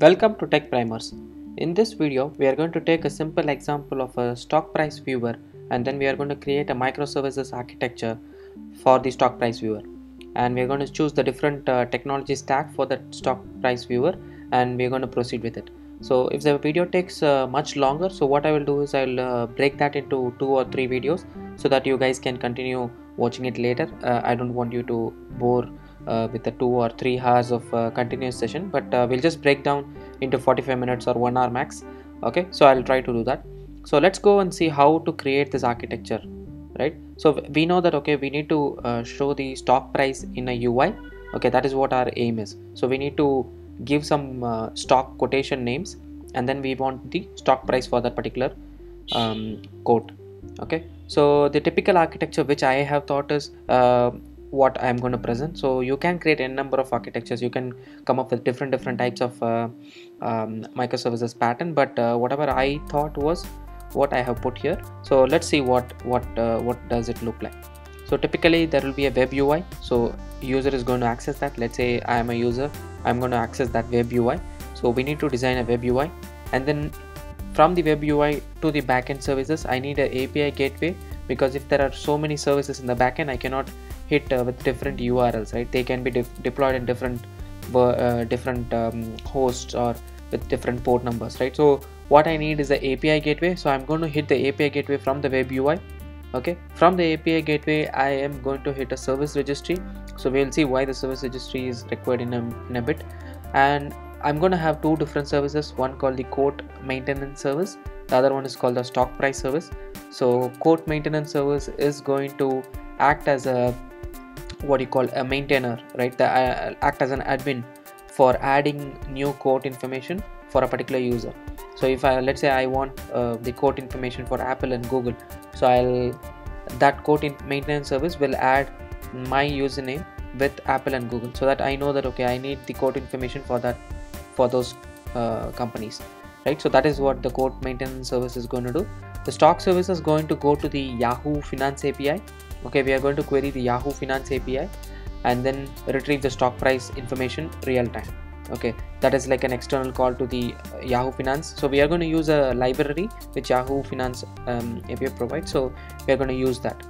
Welcome to Tech Primers. In this video, we are going to take a simple example of a stock price viewer, and then we are going to create a microservices architecture for the stock price viewer. And we are going to choose the different technology stack for the stock price viewer, and we are going to proceed with it. So if the video takes much longer, so what I will do is I'll break that into 2 or 3 videos so that you guys can continue watching it later. I don't want you to bore with the 2 or 3 hours of continuous session, but we'll just break down into 45 minutes or 1 hour max. Okay, so I'll try to do that. So let's go and see how to create this architecture, right? So we know that, okay, we need to show the stock price in a UI. Okay, that is what our aim is. So we need to give some stock quotation names, and then we want the stock price for that particular quote. Okay, so the typical architecture which I have thought is what I am going to present. So you can create a number of architectures, you can come up with different types of microservices pattern, but whatever I thought was what I have put here. So let's see what does it look like. So typically there will be a web UI, so user is going to access that. Let's say I am a user, I'm going to access that web UI. So we need to design a web UI, and then from the web UI to the backend services I need an API gateway, because if there are so many services in the backend, I cannot hit with different URLs, right? They can be deployed in different hosts or with different port numbers, right? So what I need is the API gateway. So I'm going to hit the API gateway from the web UI. Okay, from the API gateway I am going to hit a service registry. So we'll see why the service registry is required in a bit. And I'm going to have 2 different services, one called the quote maintenance service, the other one is called the stock price service. So quote maintenance service is going to act as a what you call a maintainer, right? Act as an admin for adding new quote information for a particular user. So if let's say I want the quote information for Apple and Google, so that quote maintenance service will add my username with Apple and Google, so that I know that, okay, I need the quote information for those companies, right? So that is what the quote maintenance service is going to do. The stock service is going to go to the Yahoo Finance API. Okay, we are going to query the Yahoo Finance API and then retrieve the stock price information real time. Okay, that is like an external call to the Yahoo Finance. So we are going to use a library which Yahoo Finance API provides, so we are going to use that,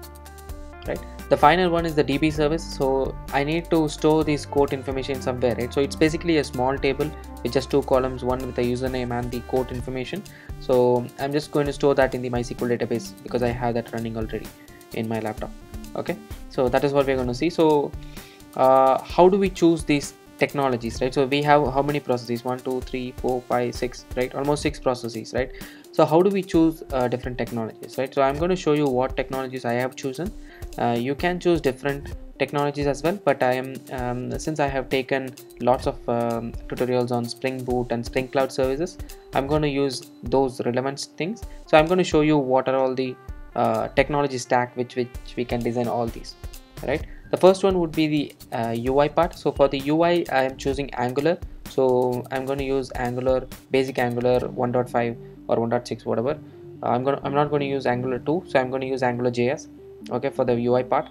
right? The final one is the DB service. So I need to store this quote information somewhere, right? So it's basically a small table with just 2 columns, one with the username and the quote information. So I'm just going to store that in the MySQL database because I have that running already in my laptop. Okay, so that is what we're going to see. So how do we choose these technologies, right? So we have how many processes? 1 2 3 4 5 6, right? Almost 6 processes, right? So how do we choose different technologies, right? So I'm going to show you what technologies I have chosen. You can choose different technologies as well, but I am since I have taken lots of tutorials on Spring Boot and Spring Cloud services, I'm going to use those relevant things. So I'm going to show you what are all the technology stack which we can design all these, right? The first one would be the UI part. So for the UI I am choosing Angular. So I'm going to use Angular, basic Angular 1.5 or 1.6, whatever. I'm not going to use Angular 2, so I'm going to use AngularJS, okay, for the UI part.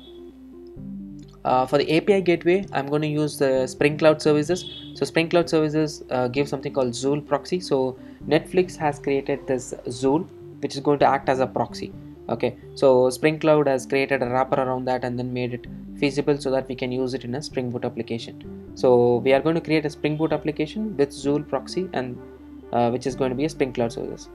For the API gateway, I'm going to use the Spring Cloud services. So Spring Cloud services give something called Zuul proxy. So Netflix has created this Zuul, which is going to act as a proxy. Okay, so Spring Cloud has created a wrapper around that and then made it feasible so that we can use it in a Spring Boot application. So we are going to create a Spring Boot application with Zuul proxy, and which is going to be a Spring Cloud service.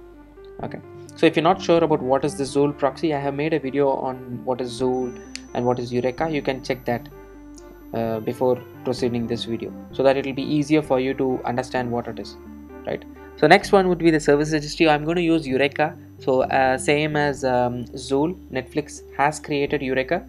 Okay, so if you're not sure about what is the Zuul proxy, I have made a video on what is Zuul and what is Eureka. You can check that before proceeding this video, so that it will be easier for you to understand what it is, right? So next one would be the service registry. I'm going to use Eureka. So same as Zuul, Netflix has created Eureka,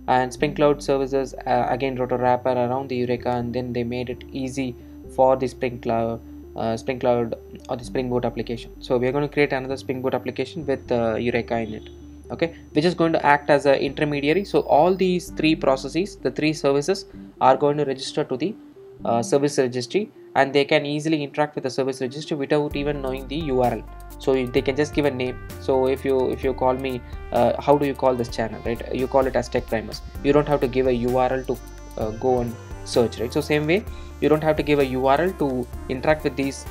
and Spring Cloud services again wrote a wrapper around the Eureka, and then they made it easy for the Spring Cloud or the Spring Boot application. So we are going to create another Spring Boot application with Eureka in it, okay, which is going to act as an intermediary. So all these 3 processes, the 3 services, are going to register to the service registry, and they can easily interact with the service registry without even knowing the URL. So they can just give a name. So if you call me, how do you call this channel, right? You call it as Tech Primers. You don't have to give a URL to go and search, right? So same way, you don't have to give a URL to interact with these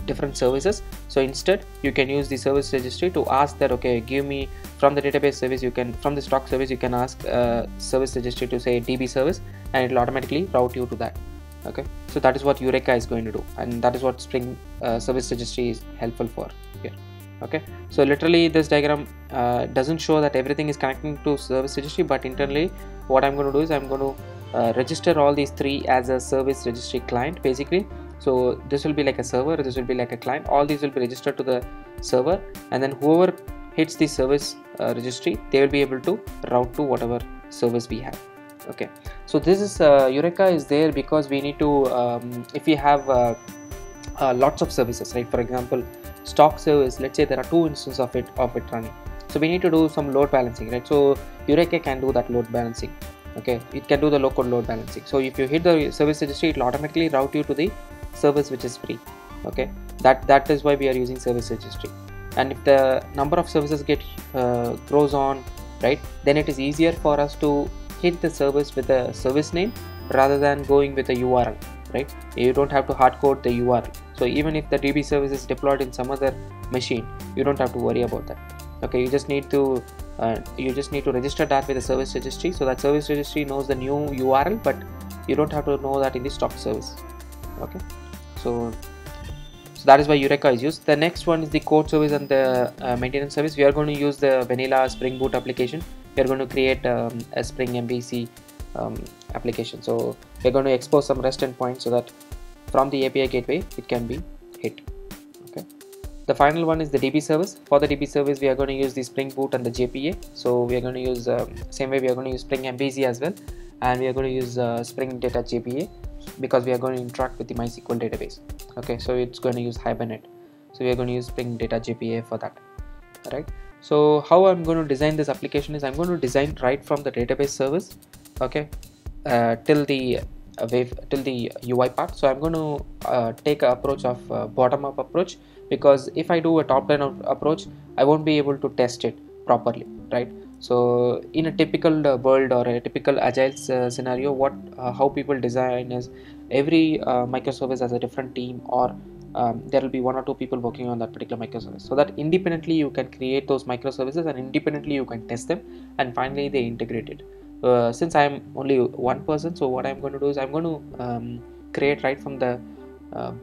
different services. So instead you can use the service registry to ask that, okay, give me from the database service, you can, from the stock service, you can ask service registry to say DB service, and it will automatically route you to that. Okay, so that is what Eureka is going to do, and that is what Spring service registry is helpful for here. Okay, so literally this diagram doesn't show that everything is connecting to service registry, but internally what I'm going to do is I'm going to register all these three as a service registry client basically. So this will be like a server, this will be like a client, all these will be registered to the server, and then whoever hits the service registry, they will be able to route to whatever service we have. Okay, so this is Eureka is there because we need to if we have lots of services, right? For example, stock service, let's say there are 2 instances of it running, so we need to do some load balancing, right? So Eureka can do that load balancing. Okay, it can do the local load balancing. So if you hit the service registry, it will automatically route you to the service which is free. Okay, that is why we are using service registry. And if the number of services grows on, right, then it is easier for us to hit the service with a service name rather than going with a URL, right? You don't have to hard code the URL. So even if the DB service is deployed in some other machine, you don't have to worry about that. Okay, you just need to register that with the service registry, so that service registry knows the new URL, but you don't have to know that in the stock service. Okay, so that is why Eureka is used. The next one is the code service and the maintenance service. We are going to use the vanilla Spring Boot application. We are going to create a Spring MVC application. So we are going to expose some REST endpoints so that from the API gateway it can be hit. Okay. The final one is the DB service. For the DB service, we are going to use the Spring Boot and the JPA. So we are going to use same way we are going to use Spring MVC as well, and we are going to use Spring Data JPA because we are going to interact with the MySQL database. Okay, so it's going to use Hibernate. So we are going to use Spring Data JPA for that. All right. So how I'm going to design this application is I'm going to design right from the database service, okay, till the UI part. So I'm going to take an approach of bottom-up approach, because if I do a top-down approach, I won't be able to test it properly, right? So in a typical world or a typical agile scenario, how people design is every microservice has a different team, or there will be 1 or 2 people working on that particular microservice, so that independently you can create those microservices and independently you can test them, and finally they integrate it. Since I am only one person, so what I'm going to do is I'm going to create right from the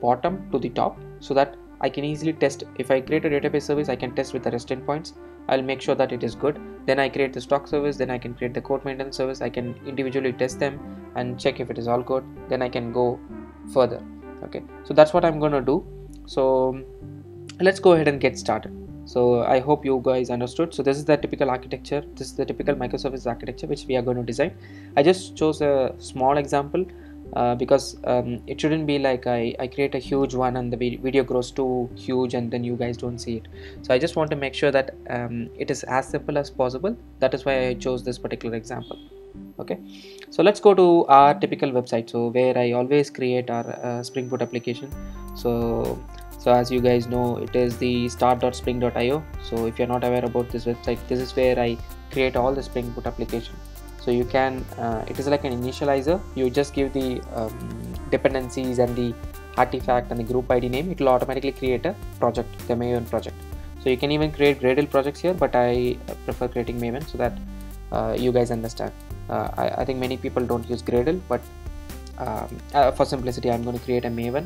bottom to the top, so that I can easily test. If I create a database service, I can test with the REST endpoints. I'll make sure that it is good. Then I create the stock service, then I can create the code maintenance service. I can individually test them and check if it is all good. Then I can go further. Okay, so that's what I'm going to do. So let's go ahead and get started. So I hope you guys understood. So this is the typical architecture. This is the typical microservice architecture which we are going to design. I just chose a small example because it shouldn't be like I create a huge one and the video grows too huge and then you guys don't see it. So I just want to make sure that it is as simple as possible. That is why I chose this particular example. Okay, so let's go to our typical website, so where I always create our Spring Boot application. So as you guys know, it is the start.spring.io. so if you're not aware about this website, this is where I create all the Spring Boot application. So you can it is like an initializer. You just give the dependencies and the artifact and the group ID name. It will automatically create a project, the Maven project. So you can even create Gradle projects here, but I prefer creating Maven so that you guys understand. I think many people don't use Gradle, but for simplicity I'm going to create a Maven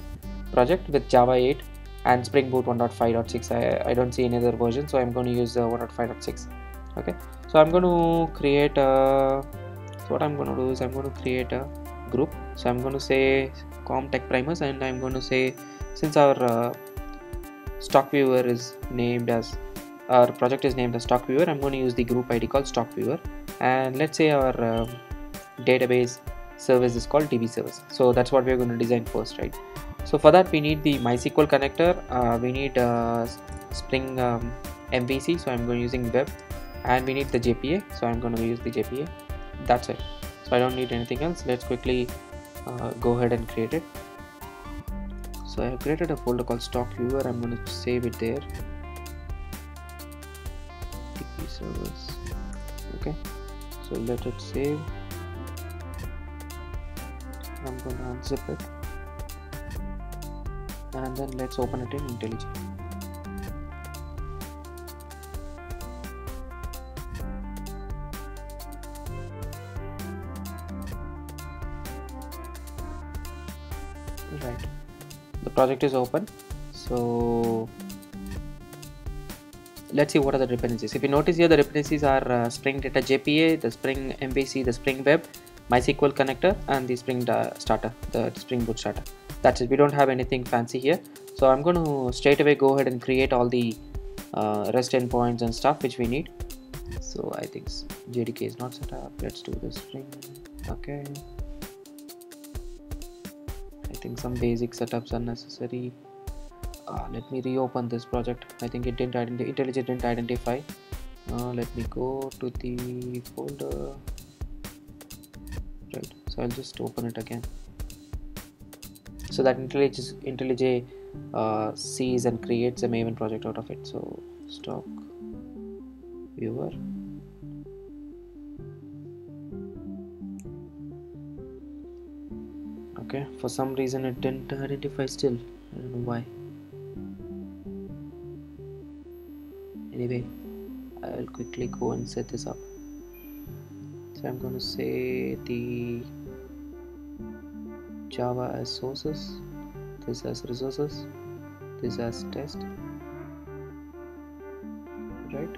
project with Java 8 and Spring Boot 1.5.6. I don't see any other version, so I'm going to use 1.5.6. okay, so I'm going to create a, so what I'm going to do is I'm going to create a group. So I'm going to say com tech primers, and I'm going to say, since our stock viewer is named as, our project is named as stock viewer, I'm going to use the group ID called stock viewer. And let's say our database service is called DB service. So that's what we're going to design first, right? So for that we need the MySQL connector, we need Spring MVC, so I'm going to using web, and we need the JPA, so I'm going to use the JPA. That's it. So I don't need anything else. Let's quickly go ahead and create it. So I have created a folder called stock viewer. I'm going to save it there. DB service. Okay. So let it save. I'm going to unzip it, and then let's open it in IntelliJ. Right, the project is open. So let's see what are the dependencies. If you notice here, the dependencies are Spring Data JPA, the Spring MVC, the Spring Web, MySQL connector, and the Spring starter, the Spring Boot starter. That's it. We don't have anything fancy here. So I'm going to straight away go ahead and create all the REST endpoints and stuff which we need. So I think JDK is not set up. Let's do the Spring. Okay. I think some basic setups are necessary. Let me reopen this project. I think it didn't IntelliJ didn't identify. Let me go to the folder. Right, so I'll just open it again so that IntelliJ sees and creates a Maven project out of it. So stock viewer. Okay, for some reason it didn't identify still. I don't know why. Anyway, I'll quickly go and set this up. So I'm going to say the Java as sources, this as resources, this as test, right?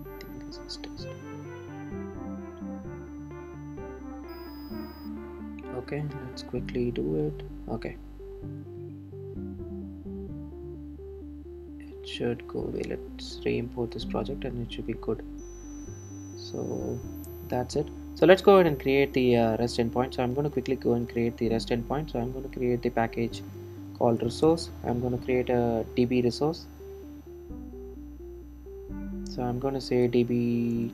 I think this is test. Okay, let's quickly do it. Okay, it should go away. Let's re-import this project and it should be good. So that's it. So let's go ahead and create the REST endpoint. So I'm going to quickly go and create the REST endpoint. So I'm going to create the package called resource. I'm going to create a DB resource. So I'm going to say DB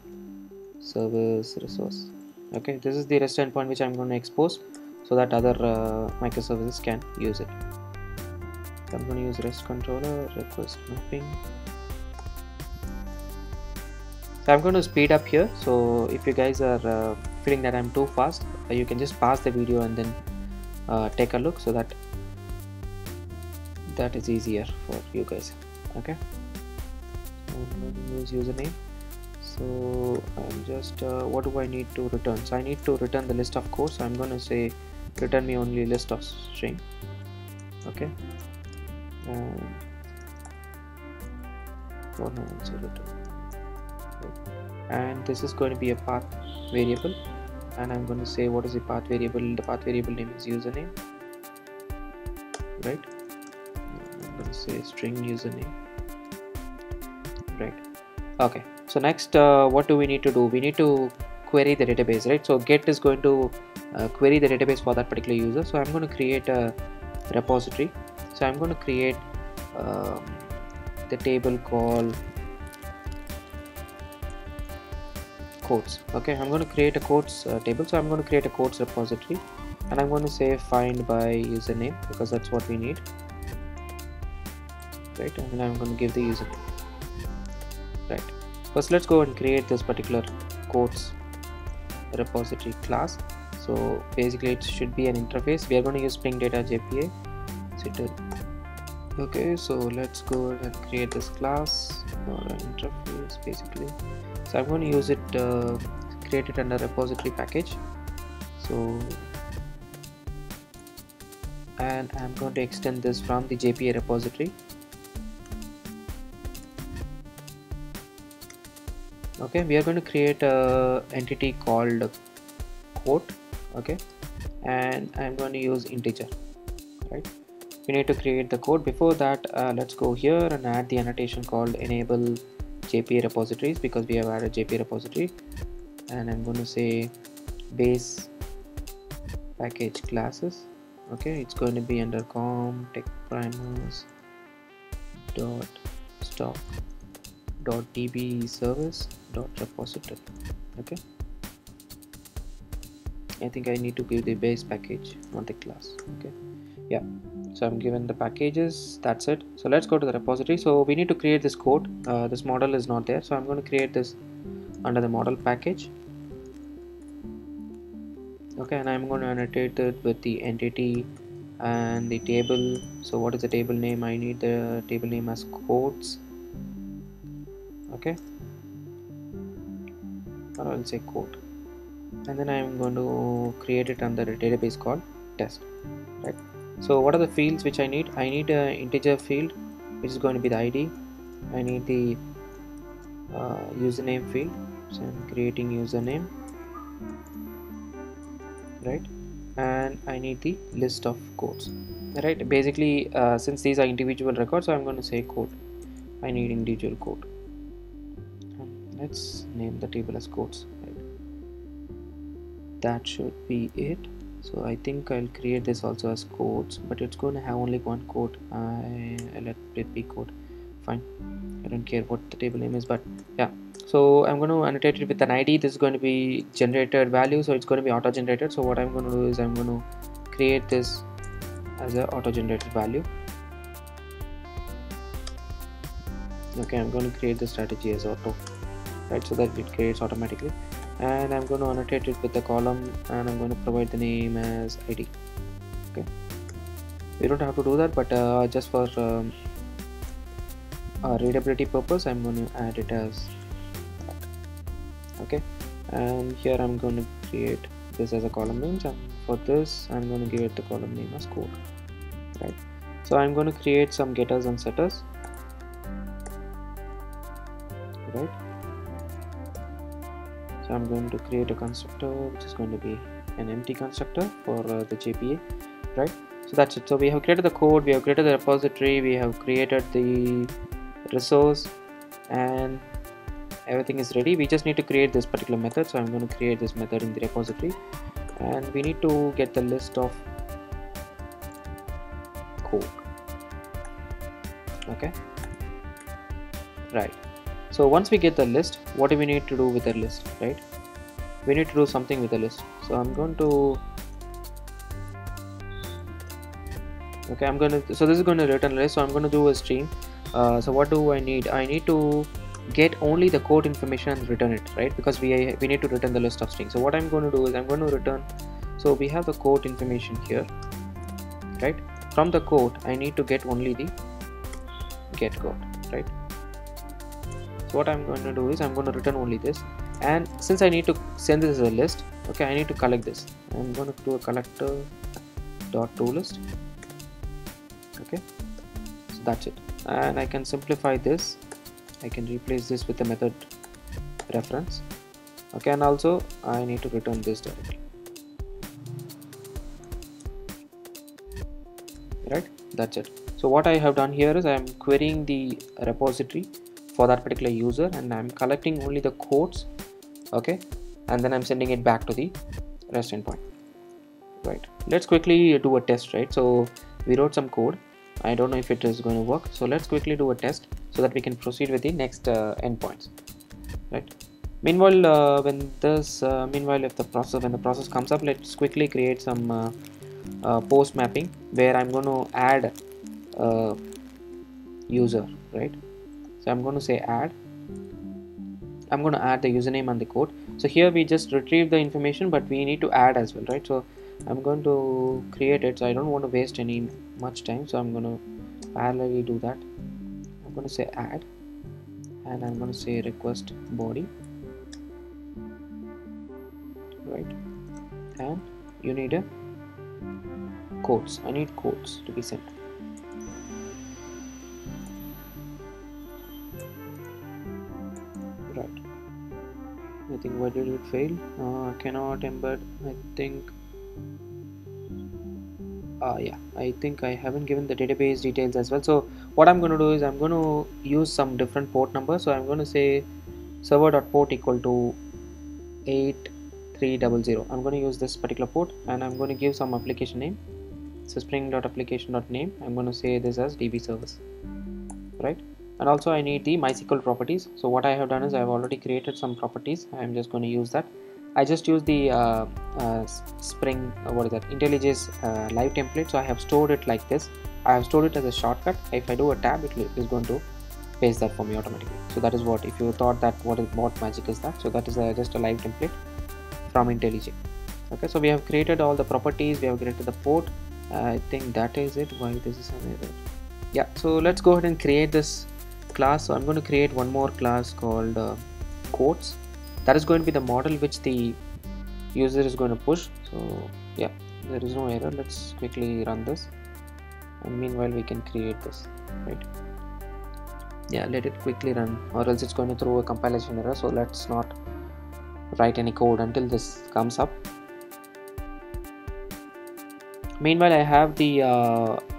service resource. Okay, this is the REST endpoint which I'm going to expose so that other microservices can use it. So I'm going to use REST controller request mapping. So I'm going to speed up here. So if you guys are feeling that I'm too fast, you can just pause the video and then take a look so that is easier for you guys. Okay, I'm going to use username. So I'm just what do I need to return? So I need to return the list of codes. So I'm going to say return me only list of string. Okay, and this is going to be a path variable, and I'm going to say what is the path variable. The path variable name is username, right? I'm going to say string username, right? Okay, so next what do we need to do? We need to query the database, right? So get is going to query the database for that particular user. So I'm going to create a repository. So I'm going to create the table called codes. Okay, I'm going to create a codes table. So I'm going to create a codes repository, and I'm going to say find by username because that's what we need, right? And then I'm going to give the username, right? First, let's go and create this particular codes repository class. So basically it should be an interface. We are going to use Spring Data JPA. Okay, so let's go and create this class for an interface basically. So I'm going to use it, create it under repository package. So, and I'm going to extend this from the JPA repository. Okay, we are going to create a entity called quote. Okay, and I'm going to use integer, right? We need to create the code. Before that, let's go here and add the annotation called enable JPA repositories because we have added JPA repository, and I'm going to say base package classes. Okay, it's going to be under com tech primers dot stock dot db service dot repository. Okay, I think I need to give the base package, not the class. Okay, yeah, so I'm given the packages. That's it. So let's go to the repository. So we need to create this code. This model is not there, so I'm going to create this under the model package. Okay, and I'm going to annotate it with the entity and the table. So what is the table name? I need the table name as quotes. Okay, or I'll say quote, and then I'm going to create it under a database called test, right? So what are the fields which I need? I need an integer field which is going to be the ID. I need the username field, so I'm creating username, right? And I need the list of codes, right? Basically since these are individual records, so I'm going to say code. I need individual code. Let's name the table as codes, right? That should be it. So I think I'll create this also as codes, but it's going to have only one code. I'll let it be code. Fine, I don't care what the table name is, but yeah. So I'm going to annotate it with an ID. This is going to be generated value, so it's going to be auto generated. So what I'm going to do is I'm going to create this as a auto generated value. Okay, I'm going to create the strategy as auto, right, so that it creates automatically. And I'm going to annotate it with the column, and I'm going to provide the name as ID. Okay, we don't have to do that, but just for readability purpose, I'm going to add it as that. Okay, and here I'm going to create this as a column name, and for this I'm going to give it the column name as code, right? So I'm going to create some getters and setters, right? So I'm going to create a constructor which is going to be an empty constructor for the JPA, right? So that's it. So we have created the code, we have created the repository, we have created the resource, and everything is ready. We just need to create this particular method. So I'm going to create this method in the repository, and we need to get the list of code. Okay, right. So once we get the list, what do we need to do with the list, right? We need to do something with the list. So I'm going to, okay, so this is going to return a list. So I'm going to do a stream. So what do I need? I need to get only the code information and return it, right? Because we need to return the list of strings. So what I'm going to do is I'm going to return, so we have the code information here, right? From the code I need to get only the get code, right? So what I'm going to do is I'm going to return only this, and since I need to send this as a list, okay, I need to collect this. I'm going to do a collector dot toList. Okay, so that's it, and I can simplify this. I can replace this with the method reference. Okay, and also I need to return this directly, right? That's it. So what I have done here is I am querying the repository for that particular user, and I'm collecting only the codes, okay, and then I'm sending it back to the REST endpoint, right? Let's quickly do a test, right? So we wrote some code. I don't know if it is going to work, so let's quickly do a test so that we can proceed with the next endpoints, right? Meanwhile, when the process comes up, let's quickly create some post mapping where I'm going to add user, right? So I'm going to say add. I'm going to add the username and the code. So here we just retrieve the information, but we need to add as well, right? So I'm going to create it. So I don't want to waste any much time. So I'm going to parallelly do that. I'm going to say add, and I'm going to say request body, right? And you need a codes. I need codes to be sent. Right. I think why did it fail? Cannot embed. I think. Yeah, I think I haven't given the database details as well. So what I'm going to do is I'm going to use some different port numbers. So I'm going to say server.port equal to 8300. I'm going to use this particular port, and I'm going to give some application name. So spring.application.name. I'm going to say this as DB service, right? And also I need the MySQL properties. So what I have done is I've already created some properties. I'm just going to use that. I just use the Spring, IntelliJ live template. So I have stored it like this. I have stored it as a shortcut. If I do a tab, it is going to paste that for me automatically. So that is what, if you thought that what magic is that, so that is just a live template from IntelliJ. Okay, so we have created all the properties, we have created the port. I think that is it. Why this is an error? Yeah, so let's go ahead and create this class. So I'm going to create one more class called quotes. That is going to be the model which the user is going to push. So yeah, there is no error. Let's quickly run this, and meanwhile we can create this, right? Yeah, let it quickly run, or else it's going to throw a compilation error. So let's not write any code until this comes up. Meanwhile, I have the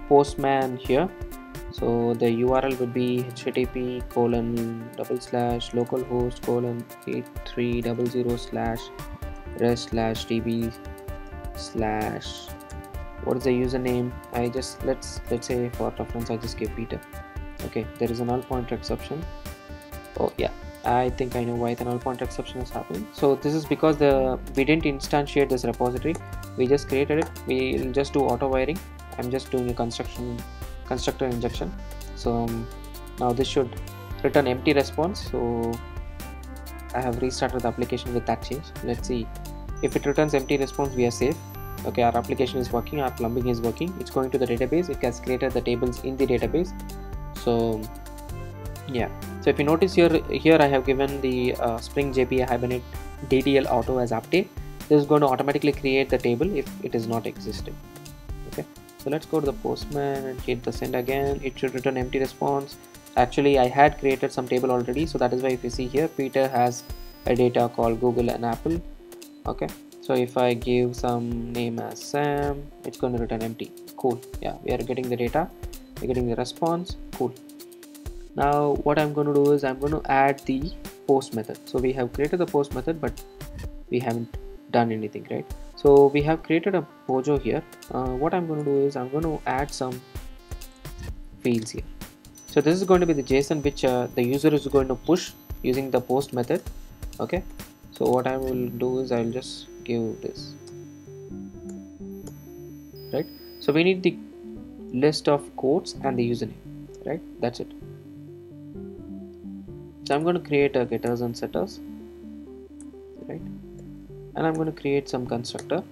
postman here. So the URL would be http://localhost:8300/rest/db/ what is the username? let's say for reference I just give Peter. Okay, there is a null pointer exception. Oh yeah, I think I know why the null pointer exception is happening. So this is because we didn't instantiate this repository. We just created it. We'll just do auto wiring. I'm just doing a constructor injection. So now this should return empty response. So I have restarted the application with that change. Let's see if it returns empty response. We are safe. Okay, our application is working, our plumbing is working. It's going to the database. It has created the tables in the database. So yeah, so if you notice here I have given the Spring JPA Hibernate DDL auto as update. This is going to automatically create the table if it is not existing. Okay, so let's go to the postman and hit the send again. It should return empty response. Actually I had created some table already, so that is why if you see here Peter has a data called Google and Apple. Okay, so if I give some name as Sam, it's going to return empty. Cool. Yeah, we are getting the data, we're getting the response. Cool. Now what I'm going to do is I'm going to add the post method. So we have created the post method, but we haven't done anything, right? So we have created a Mojo here. What I'm going to do is I'm going to add some fields here. So this is going to be the JSON which the user is going to push using the post method. Okay, so what I will do is I'll just give this, right? So we need the list of quotes and the username, right? That's it. So I'm going to create a getters and setters, right? And I'm going to create some constructor,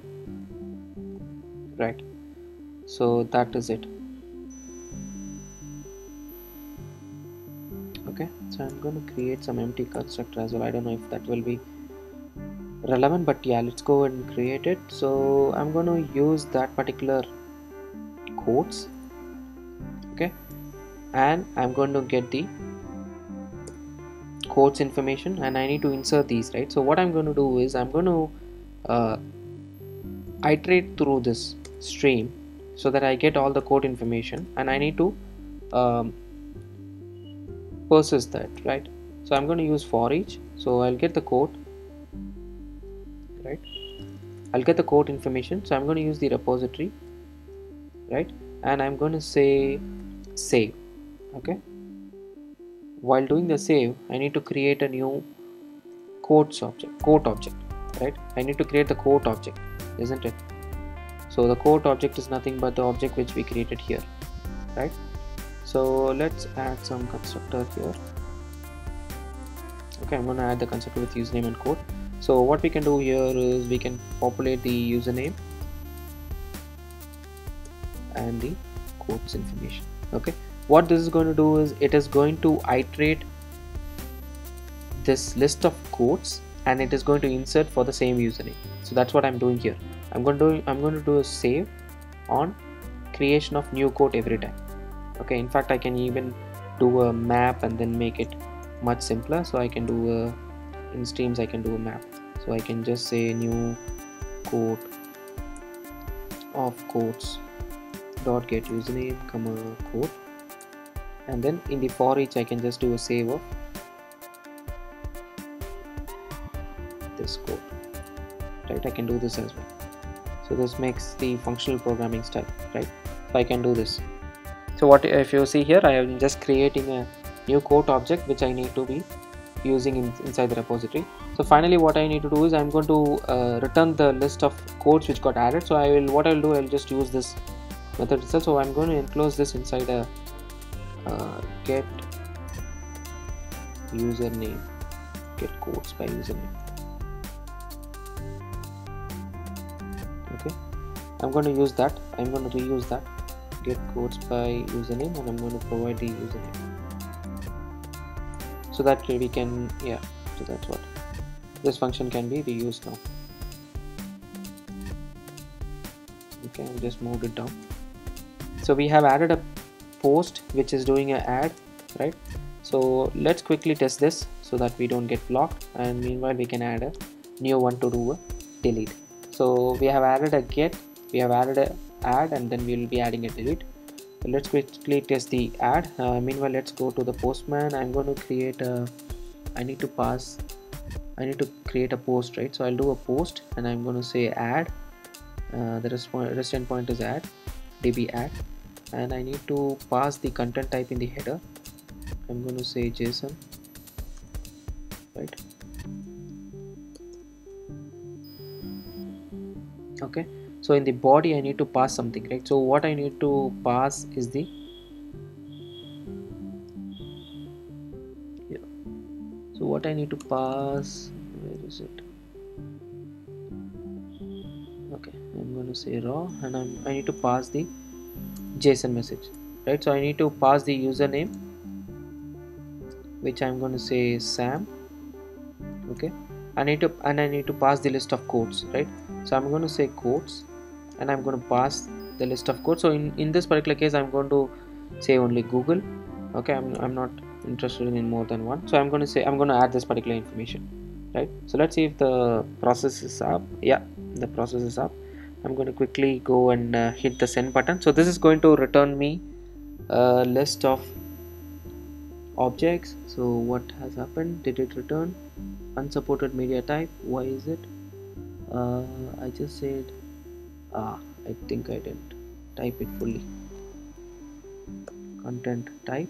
right? So that is it. Okay, so I'm going to create some empty constructor as well. I don't know if that will be relevant, but yeah, let's go and create it. So I'm going to use that particular quotes. Okay, and I'm going to get the quotes information, and I need to insert these, right? So what I'm going to do is I'm going to iterate through this stream so that I get all the quote information, and I need to persist that, right? So I'm going to use for each. So I'll get the quote, right? I'll get the quote information. So I'm going to use the repository, right? And I'm going to say save. Okay, while doing the save I need to create a new quote object, right? I need to create the quote object, isn't it? So the quote object is nothing but the object which we created here, right? So let's add some constructor here. Okay, I'm going to add the constructor with username and quote. So what we can do here is we can populate the username and the quotes information. Okay, what this is going to do is it is going to iterate this list of quotes and it is going to insert for the same username. So that's what I'm doing here. I'm going to do a save on creation of new quote every time. Okay, in fact I can even do a map and then make it much simpler. So I can do in streams I can do a map. So I can just say new quote of quotes dot get username comma quote, and then in the for each I can just do a save of this quote, right? I can do this as well. So this makes the functional programming style, right? So I can do this. So what if you see here, I am just creating a new quote object which I need to be using inside the repository. So finally what I need to do is I'm going to return the list of quotes which got added. So I'll just use this method itself. So I'm going to enclose this inside a get username, get quotes by username. I'm going to use that. I'm going to reuse that. Get codes by username, and I'm going to provide the username so that we can, yeah, so that's what this function can be reused now. Okay, I just moved it down. So we have added a post which is doing an add, right? So let's quickly test this so that we don't get blocked, and meanwhile we can add a new one to do a delete. So we have added a get, we have added a add, and then we will be adding a delete. So let's quickly test the add. Meanwhile, let's go to the postman. I'm going to create a, I need to create a post, right? So I'll do a post, and I'm going to say add. The rest endpoint is add, db add, and I need to pass the content type in the header. I'm going to say JSON, right? Okay, so in the body I need to pass something, right? So what I need to pass is the, yeah, so what I need to pass, where is it? Okay, I'm going to say raw, and I need to pass the JSON message, right? So I need to pass the username, which I'm going to say Sam. Okay, I need to pass the list of codes, right? So I'm going to say codes, and I'm going to pass the list of codes. So in this particular case I'm going to say only Google. Okay, I'm not interested in more than one, so I'm going to add this particular information, right? So let's see if the process is up. Yeah, the process is up. I'm going to quickly go and hit the send button. So this is going to return me a list of objects. So what has happened? Did it return unsupported media type? Why is it? I just said, I think I didn't type it fully. Content type.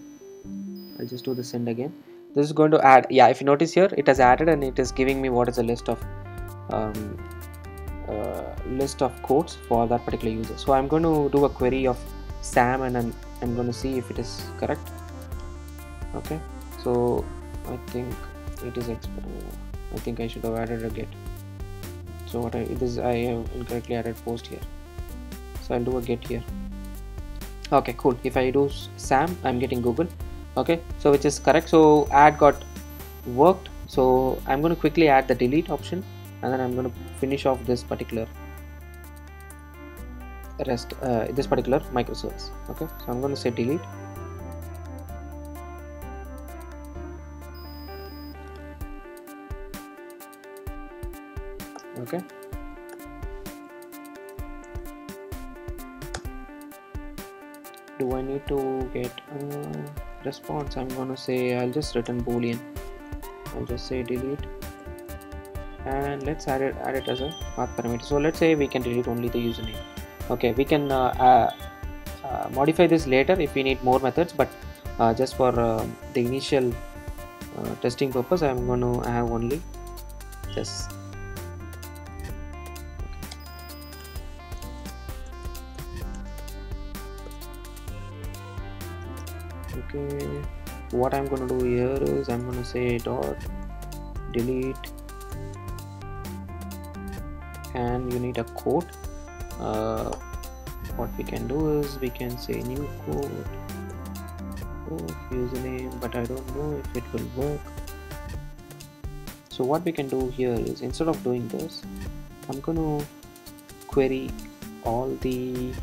I'll just do the send again. This is going to add, yeah, if you notice here, it has added, and it is giving me what is a list of codes for that particular user. So I'm going to do a query of Sam, and I'm going to see if it is correct. Okay, so I think it is I think I should have added a get. So I have incorrectly added post here, so I'll do a get here. Okay, cool. If I do Sam, I'm getting Google. Okay, so which is correct. So add got worked. So I'm going to quickly add the delete option, and then I'm going to finish off this particular this particular microservice. Okay, so I'm going to say delete. Okay, do I need to get a response? I'm going to say, I'll just return boolean. I'll just say delete, and let's add it as a path parameter. So let's say we can delete only the username. Okay, we can modify this later if we need more methods, but just for the initial testing purpose, I'm going to have only this. Okay, what I'm going to do here is I'm going to say dot delete, and you need a code. What we can do is we can say new code of username, but I don't know if it will work. So what we can do here is, instead of doing this, I'm going to query all the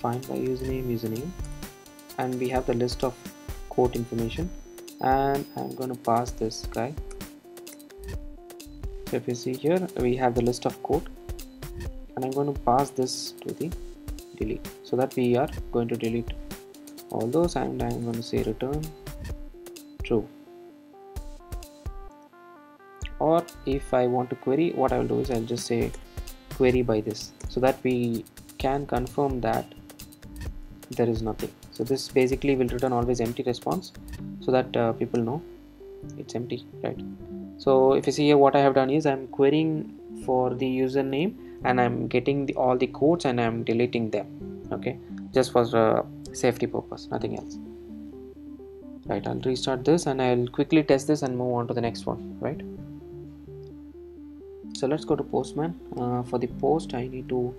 find by username, and we have the list of code information, and I'm going to pass this guy. So if you see here, we have the list of code, and I'm going to pass this to the delete, so that we are going to delete all those, and I'm going to say return true. Or if I want to query, what I will do is I'll just say query by this, so that we can confirm that there is nothing. So this basically will return always empty response, so that people know it's empty, right? So if you see here, what I have done is I'm querying for the username, and I'm getting all the codes, and I'm deleting them. Okay, just for safety purpose, nothing else. Right, I'll restart this, and I'll quickly test this and move on to the next one. Right, So let's go to Postman. For the post I need to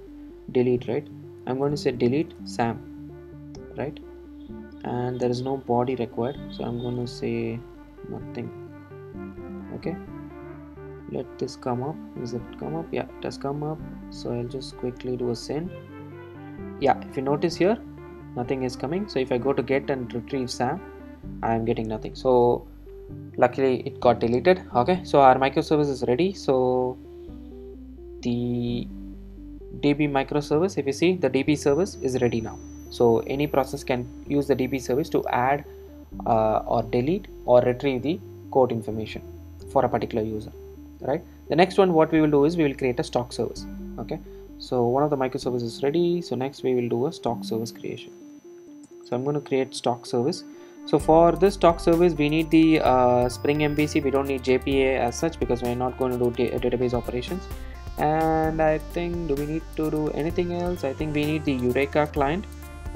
delete, right? I'm going to say delete Sam, right? And there is no body required, so I'm going to say nothing. Okay, let this come up. Does it come up? Yeah, it has come up. So I'll just quickly do a send. Yeah, if you notice here, nothing is coming. So if I go to get and retrieve Sam, I am getting nothing. So luckily it got deleted. Okay, so our microservice is ready. So the DB microservice, if you see, the DB service is ready now. So any process can use the DB service to add or delete or retrieve the code information for a particular user, right? The next one, what we will do is we will create a stock service. Okay, so one of the microservices is ready. So next we will do a stock service creation. So I'm going to create stock service. So for this stock service we need the Spring MVC. We don't need JPA as such because we're not going to do database operations. And I think, do we need to do anything else? I think we need the Eureka client.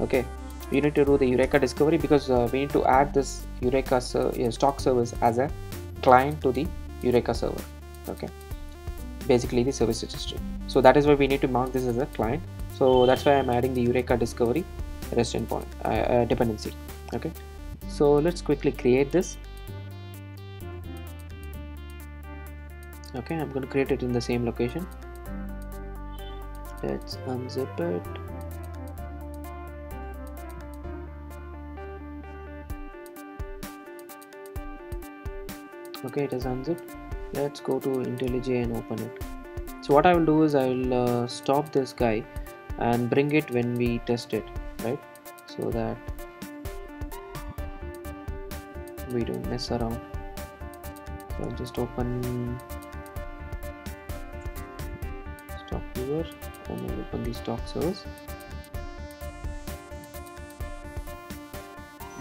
Okay, we need to do the Eureka discovery because we need to add this Eureka stock service as a client to the Eureka server. Okay, basically the service registry. So that is why we need to mark this as a client. So that's why I'm adding the Eureka discovery REST endpoint dependency. Okay, so let's quickly create this. Okay, I'm going to create it in the same location. Let's unzip it. Okay, it is unzipped. Let's go to IntelliJ and open it. So what I will do is I will stop this guy and bring it when we test it, right? So that we don't mess around. So I'll just open stock viewer and I'll open the stock service.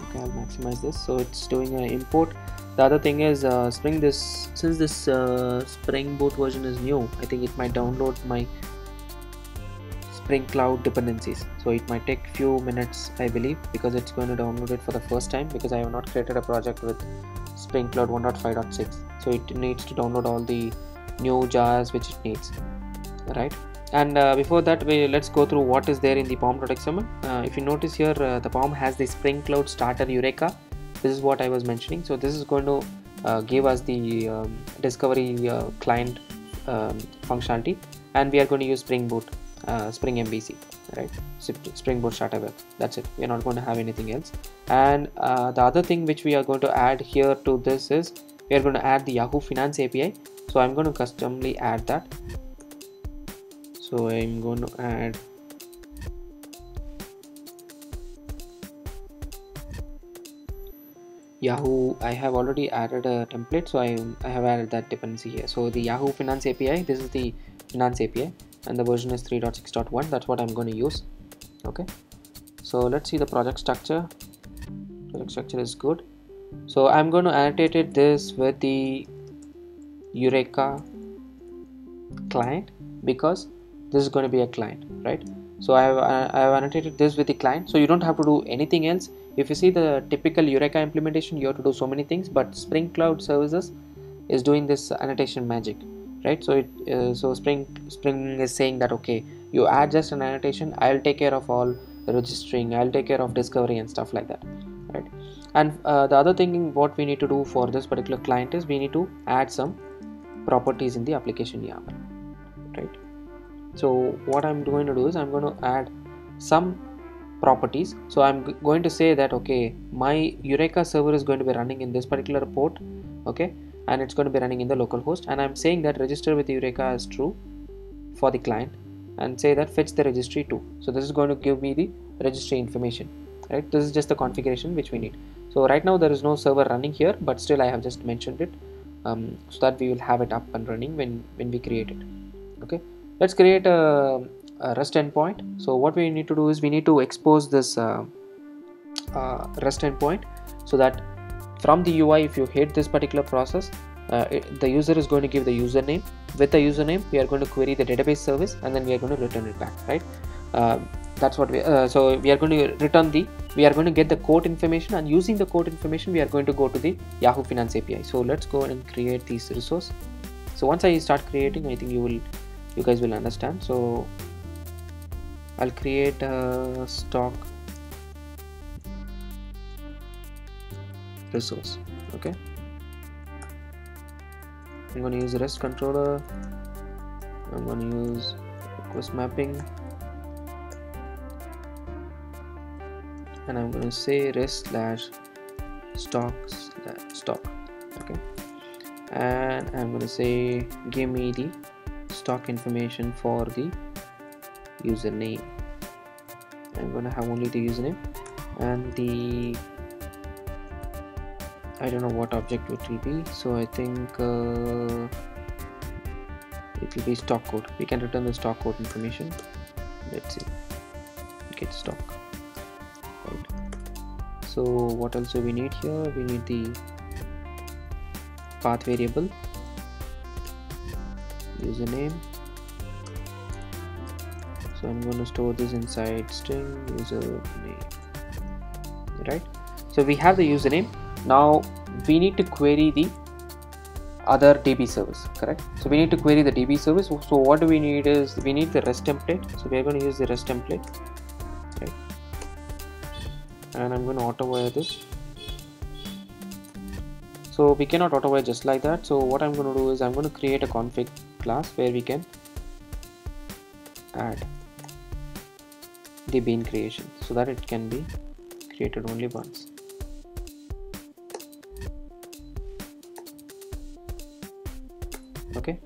Okay, I'll maximize this. So it's doing an import. The other thing is since this Spring Boot version is new, I think it might download my Spring Cloud dependencies. So it might take few minutes, I believe, because it's going to download it for the first time, because I have not created a project with Spring Cloud 1.5.6. So it needs to download all the new jars which it needs, right? And before that, let's go through what is there in the pom.xml. If you notice here, the pom has the Spring Cloud starter Eureka. This is what I was mentioning. So this is going to give us the discovery client functionality, and we are going to use Spring Boot, Spring MVC, right? Spring Boot starter web. That's it. We are not going to have anything else. And the other thing which we are going to add here to this is we are going to add the Yahoo Finance API. So I'm going to customly add that. So I'm going to add Yahoo. I have already added a template, so I have added that dependency here. So the Yahoo Finance API, this is the Finance API, and the version is 3.6.1. That's what I'm going to use. Okay, so let's see the project structure. Project structure is good. So I'm going to annotate this with the Eureka client because this is going to be a client, right? So I have annotated this with the client, so you don't have to do anything else. If you see the typical Eureka implementation, you have to do so many things, but Spring Cloud Services is doing this annotation magic, right? So so Spring is saying that okay, you add just an annotation, I'll take care of all the registering, I'll take care of discovery and stuff like that, right? And the other thing what we need to do for this particular client is we need to add some properties in the application YAML, right? So what I'm going to do is I'm going to add some properties. So I'm going to say that okay, my Eureka server is going to be running in this particular port, okay, and it's going to be running in the local host, and I'm saying that register with Eureka is true for the client, and say that fetch the registry too. So this is going to give me the registry information, right? This is just the configuration which we need. So right now there is no server running here, but still I have just mentioned it so that we will have it up and running when we create it. Okay, let's create a REST endpoint. So what we need to do is we need to expose this REST endpoint, so that from the UI, if you hit this particular process, the user is going to give the username. With the username, we are going to query the database service, and then we are going to return it back, right? That's what we so we are going to return we are going to get the code information, and using the code information we are going to go to the Yahoo Finance API. So let's go and create this resource. So once I start creating, I think you guys will understand. So I'll create a stock resource. Okay, I'm going to use REST controller. I'm going to use request mapping, and I'm going to say REST /stock. Okay, and I'm going to say give me the stock information for the username. I'm going to have only the username, and the I don't know what object it will be, so I think it will be stock code. We can return the stock code information. Let's see, get stock, right? So what else do we need here? We need the path variable, username. So I'm going to store this inside string username, right? So we have the username. Now we need to query the other DB service, correct? So we need to query the DB service. So what do we need is we need the REST template. So we are going to use the REST template, right? And I'm going to auto wire this. So we cannot auto wire just like that. So what I'm going to do is I'm going to create a config class where we can add the bean creation so that it can be created only once. Okay,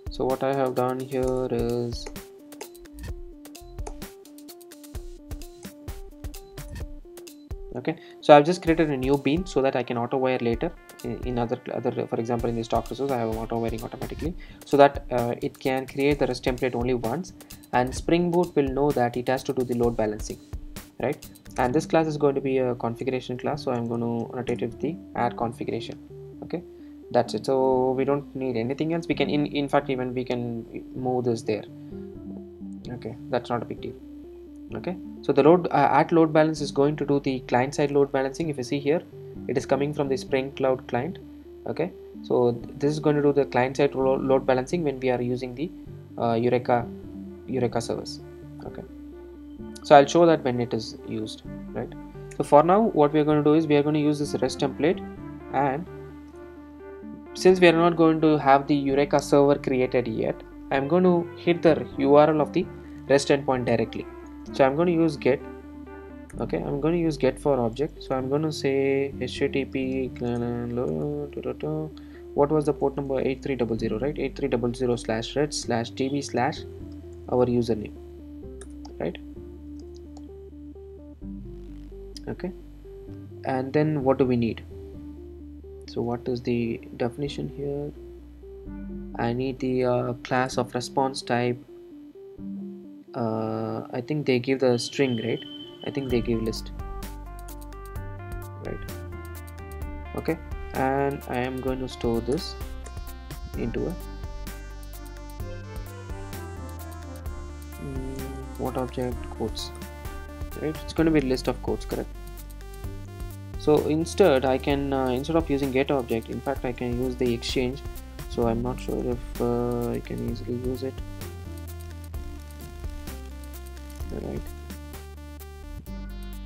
so what I have done here is okay, so I've just created a new bean so that I can auto wire later in other for example in the stock resource I have auto wiring automatically, so that it can create the REST template only once, and Spring Boot will know that it has to do the load balancing, right? And this class is going to be a configuration class, so I'm going to annotate it with the add configuration. Okay, that's it. So we don't need anything else. We can in fact even we can move this there. Okay, that's not a big deal. Okay, so the at load balance is going to do the client side load balancing. If you see here, it is coming from the Spring Cloud client. Okay, so this is going to do the client side load balancing when we are using the Eureka service. Okay, so I'll show that when it is used, right? So for now what we are going to do is we are going to use this REST template, and since we are not going to have the Eureka server created yet, I'm going to hit the URL of the REST endpoint directly. So I'm going to use get. Okay, I'm going to use get for object. So I'm going to say http what was the port number? 8300, right? 8300/red/db/ our username, right? Okay, and then what do we need? So what is the definition here? I need the class of response type. I think they give the string, right? I think they give list, right? Okay, and I am going to store this into a what object? Quotes, right? It's going to be a list of quotes, correct? So instead I can instead of using get object, in fact I can use the exchange. So I'm not sure if I can easily use it, right?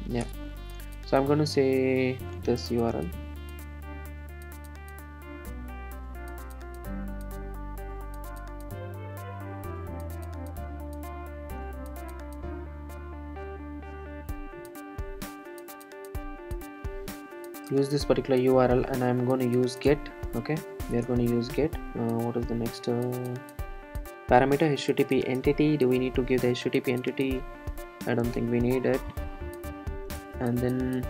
Yeah, so I'm going to say this URL, use this particular URL, and I'm going to use get. Okay, we are going to use get. What is the next parameter? HTTP entity. Do we need to give the HTTP entity? I don't think we need it. And then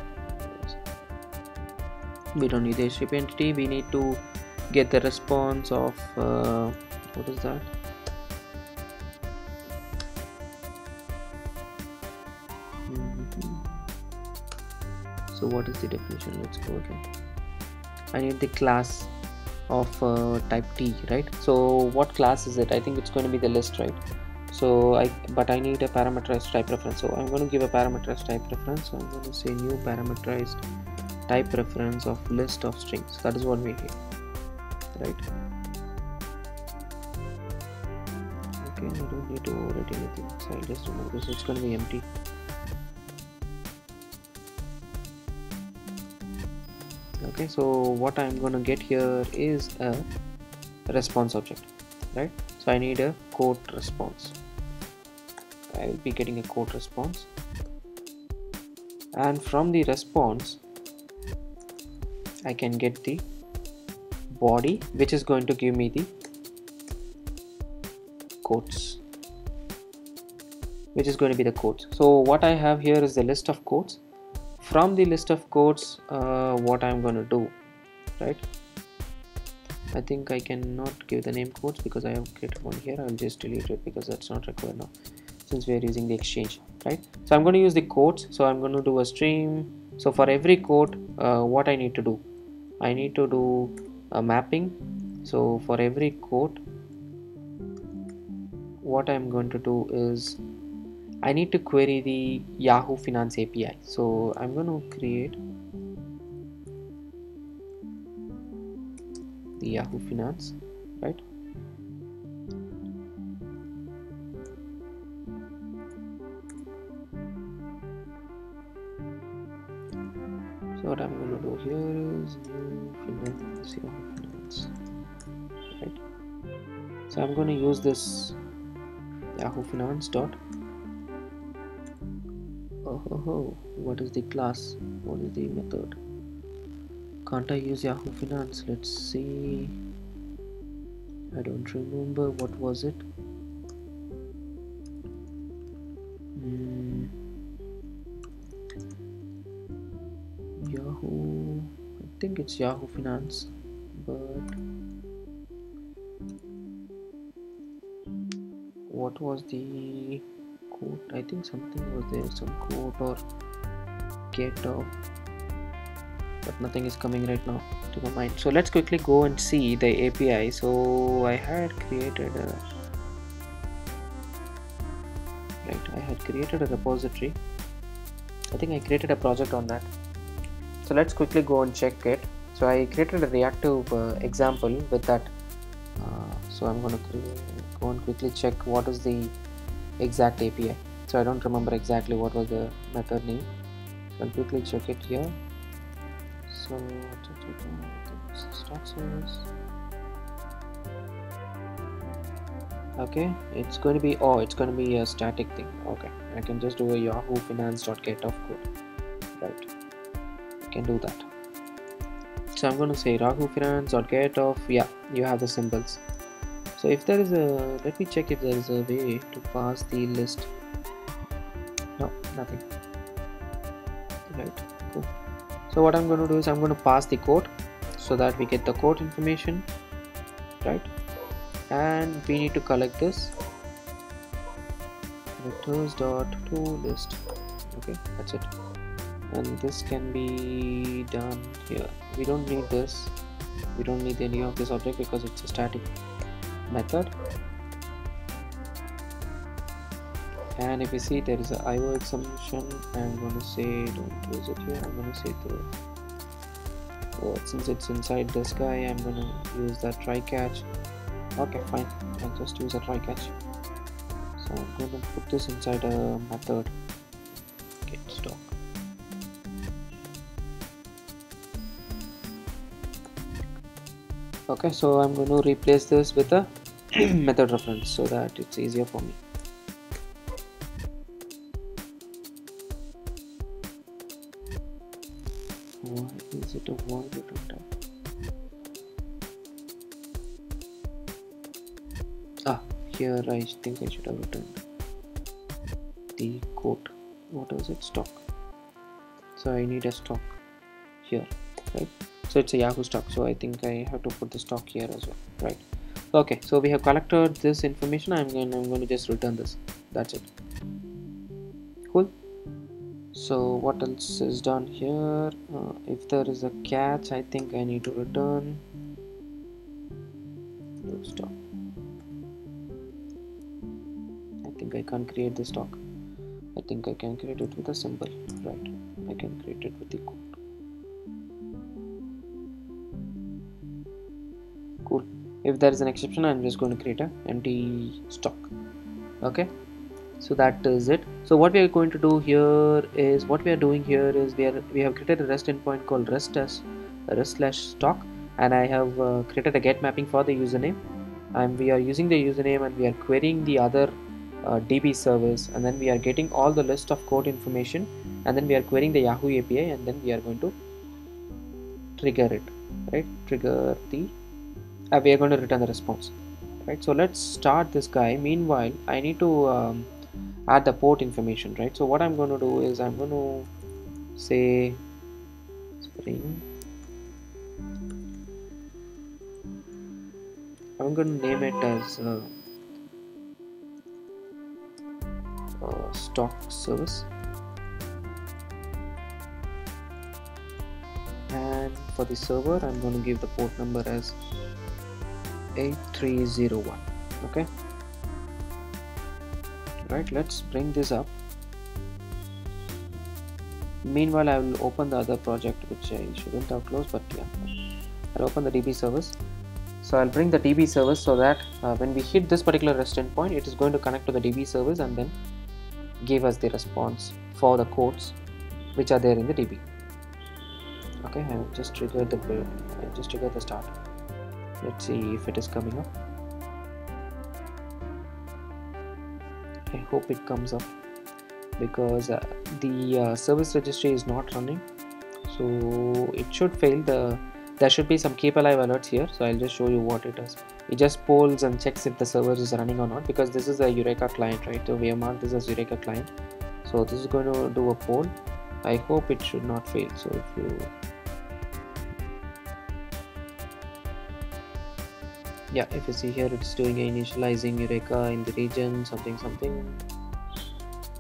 we don't need the HTTP entity. We need to get the response of what is that? So what is the definition? Let's go again. I need the class of type T, right? So what class is it? I think it's going to be the list, right? So but I need a parameterized type reference, so I'm going to give a parameterized type reference. So I'm going to say new parameterized type reference of list of strings. That is what we need, right? Okay, I don't need to overwrite anything, so I'll just remove this. It's going to be empty. Okay, so what I'm going to get here is a response object, right? So I need a quote response. I will be getting a quote response, and from the response I can get the body, which is going to give me the quotes, which is going to be the quotes. So what I have here is the list of quotes. From the list of quotes, what I'm going to do, right? I think I cannot give the name quotes because I have created one here. I'll just delete it because that's not required now, since we are using the exchange, right? So I'm going to use the quotes. So I'm going to do a stream. So for every quote, what I need to do, I need to do a mapping. So for every quote, what I'm going to do is I need to query the Yahoo Finance API. So I'm going to create the Yahoo Finance, right? So what I'm going to do here is new finance, Yahoo Finance, right? So I'm going to use this Yahoo Finance dot. What is the class? What is the method? Can't I use Yahoo Finance? Let's see. I don't remember. What was it? Yahoo. I think it's Yahoo Finance, but what was the quote? I think something was there, some quote or get of, but nothing is coming right now to my mind. So let's quickly go and see the API. So I had created a repository. I think I created a project on that. So let's quickly go and check it. So I created a reactive example with that. So I'm going to go and quickly check what is the exact API. So I don't remember exactly what was the method name. So I'll quickly check it here. So start service. Okay, it's going to be a static thing. Okay, I can just do a Yahoo Finance.get of code, right? I can do that. So I'm going to say Yahoo Finance.get of, yeah, you have the symbols. So if there is a, let me check if there is a way to pass the list. No, nothing. Right, cool. So what I'm going to do is I'm going to pass the code so that we get the code information, right? And we need to collect this vectors.toList. Okay, that's it. And this can be done here. We don't need this. We don't need any of this object because it's a static method. And if you see there is a IO exception, I'm going to say don't use it here. I'm going to say since it's inside this guy, I'm going to use that try catch. Okay, fine. I'll just use a try catch. So I'm going to put this inside a method get stock. Okay, so I'm going to replace this with a method reference so that it's easier for me. Why is it a void return type? Here I think I should have returned the quote. What is it? Stock. So I need a stock here, right? So it's a Yahoo stock, so I think I have to put the stock here as well, right? Okay, so we have collected this information. I'm going to just return this. That's it. Cool. So what else is done here? If there is a catch, I think I need to return no stock. I think I can't create the stock. I think I can create it with a symbol, right? I can create it with the code. Cool. If there is an exception, I'm just going to create an empty stock. Okay, so that is it. So what we are going to do here is, we have created a REST endpoint called rest/stock, and I have created a get mapping for the username, and we are using the username and we are querying the other DB service, and then we are getting all the list of code information, and then we are querying the Yahoo API, and then we are going to trigger it, right? Trigger the we are going to return the response, right? So let's start this guy. Meanwhile, I need to add the port information, right? So what I'm going to do is I'm going to say Spring. I'm going to name it as stock service, and for the server I'm going to give the port number as 8301. Okay, right, let's bring this up. Meanwhile, I will open the other project, which I shouldn't have closed, but yeah, I'll open the DB service. So I'll bring the DB service so that when we hit this particular REST endpoint, it is going to connect to the DB service and then give us the response for the codes which are there in the DB. Okay, I have just triggered the start. Let's see if it is coming up. I hope it comes up, because the service registry is not running, so it should fail. There should be some keep alive alerts here, so I'll just show you what it does. It just polls and checks if the server is running or not, because this is a Eureka client, right? So we have marked this as Eureka client, so this is going to do a poll. I hope it should not fail. So if you if you see here, it's doing initializing Eureka in the region, something,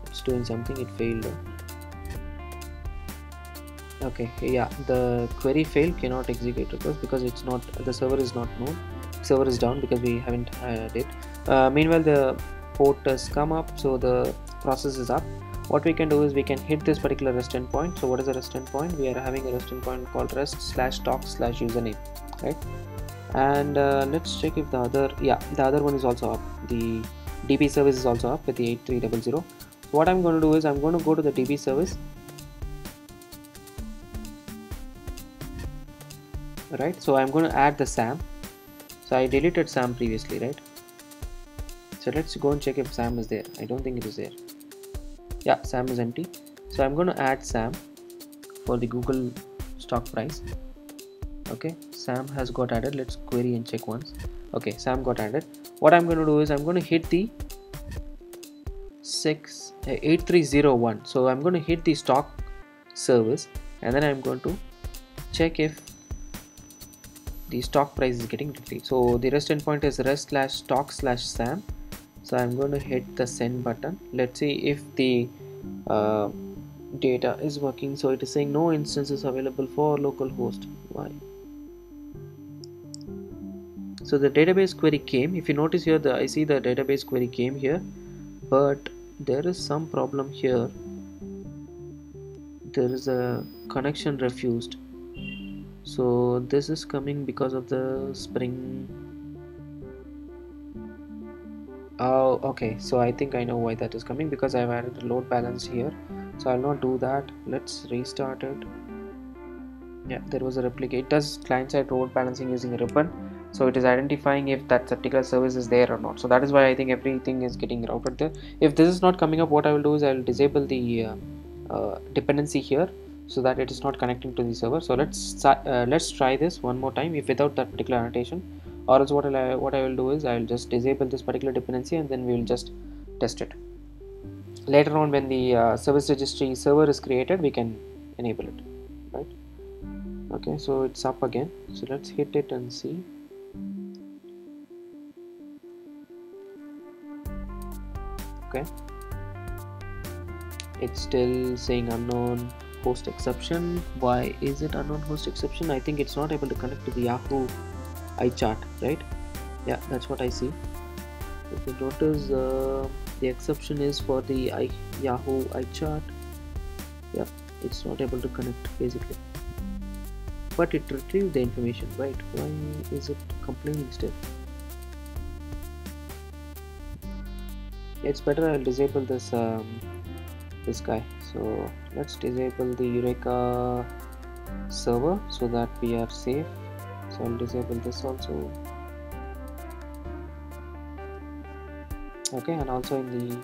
it's doing something. It failed. Okay, yeah, the query failed, cannot execute request, because it's not, the server is not known, server is down because we haven't had it. Meanwhile, the port has come up, so the process is up. What we can do is we can hit this particular REST endpoint. So what is a REST endpoint? We are having a REST endpoint called rest/talk/username, right? And let's check if the other one is also up. The DB service is also up with the 8300. So what I'm going to do is I'm going to go to the DB service, right? So I'm going to add the SAM. So I deleted SAM previously, right? So let's go and check if SAM is there. I don't think it is there. Yeah, SAM is empty. So I'm going to add SAM for the Google stock price. Okay, SAM has got added. Let's query and check once. Okay, SAM got added. What I'm going to do is I'm going to hit the 8301. So I'm going to hit the stock service, and then I'm going to check if the stock price is getting retrieved. So the REST endpoint is rest/stock/SAM. So I'm going to hit the send button. Let's see if the data is working. So it is saying no instances available for localhost. Why? So the database query came. If you notice here, I see the database query came here, but there is some problem here. There is a connection refused. So this is coming because of the Spring. Oh, okay, so I think I know why that is coming, because I've added a load balance here. So I'll not do that. Let's restart it. Yeah, there was a replicate. It does client-side load balancing using a ribbon, so it is identifying if that particular service is there or not. So that is why I think everything is getting routed there. If this is not coming up, what I will do is I will disable the dependency here, so that it is not connecting to the server. So let's try this one more time, if without that particular annotation, or else what I will do is I will just disable this particular dependency, and then we will just test it. Later on, when the service registry server is created, we can enable it, right? Okay, so it's up again. So let's hit it and see. Okay, it's still saying unknown host exception. Why is it unknown host exception? I think it's not able to connect to the Yahoo iChart, right? Yeah, that's what I see. If you notice, the exception is for the Yahoo iChart. Yeah, it's not able to connect basically, but it retrieved the information, right? Why is it complaining still? it's better I'll disable this this guy. So let's disable the Eureka server so that we are safe. So I'll disable this also. Okay, and also in the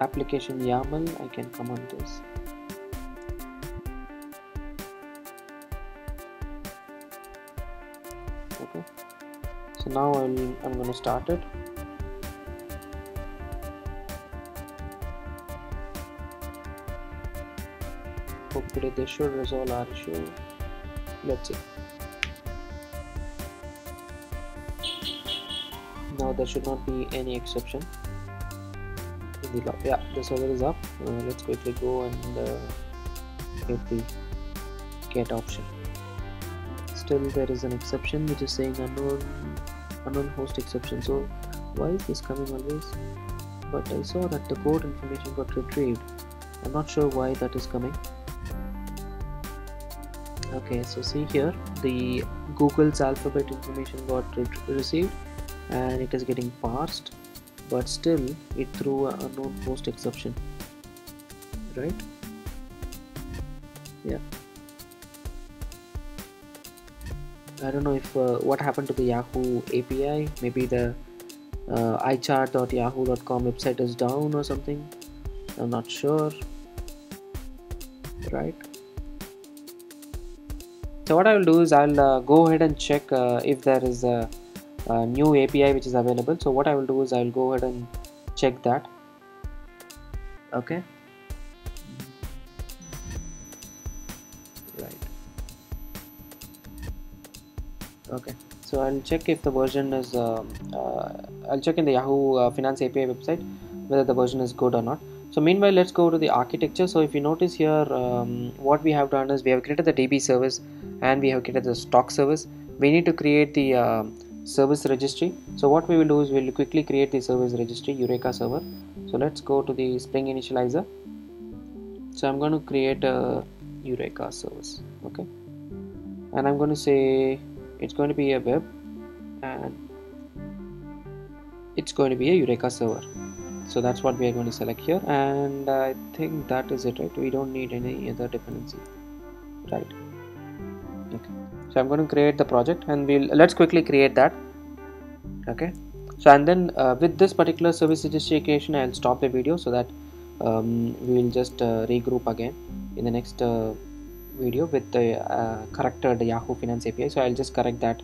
application YAML I can comment this. Okay, so now I'm going to start it. Hopefully this should resolve our issue. Let's see. Now there should not be any exception in the log. Yeah, the server is up. Let's quickly go and hit the get option. Still there is an exception which is saying unknown host exception. So why is this coming always? But I saw that the code information got retrieved. I'm not sure why that is coming. Okay, so see here, the Google's alphabet information got received and it is getting parsed, but still it threw an unknown host exception, right? Yeah, I don't know if what happened to the Yahoo API. Maybe the ichart.yahoo.com website is down or something. I'm not sure, right? So what I will do is I'll go ahead and check if there is a new API which is available. So what I will do is I'll go ahead and check that. Okay, right. Okay, so I'll check if the version is I'll check in the Yahoo Finance API website whether the version is good or not. So meanwhile, let's go to the architecture. So if you notice here, what we have done is we have created the DB service and we have created the stock service. We need to create the service registry. So what we will do is we'll quickly create the service registry, Eureka server. So let's go to the Spring initializer. So I'm going to create a Eureka service. Okay, and I'm going to say it's going to be a web and it's going to be a Eureka server. So that's what we are going to select here, and I think that is it, right? We don't need any other dependency, right? Okay, so I'm going to create the project and let's quickly create that. Okay, so and then with this particular service registry creation, I'll stop the video so that we will just regroup again in the next video with the corrected Yahoo Finance API. So I'll just correct that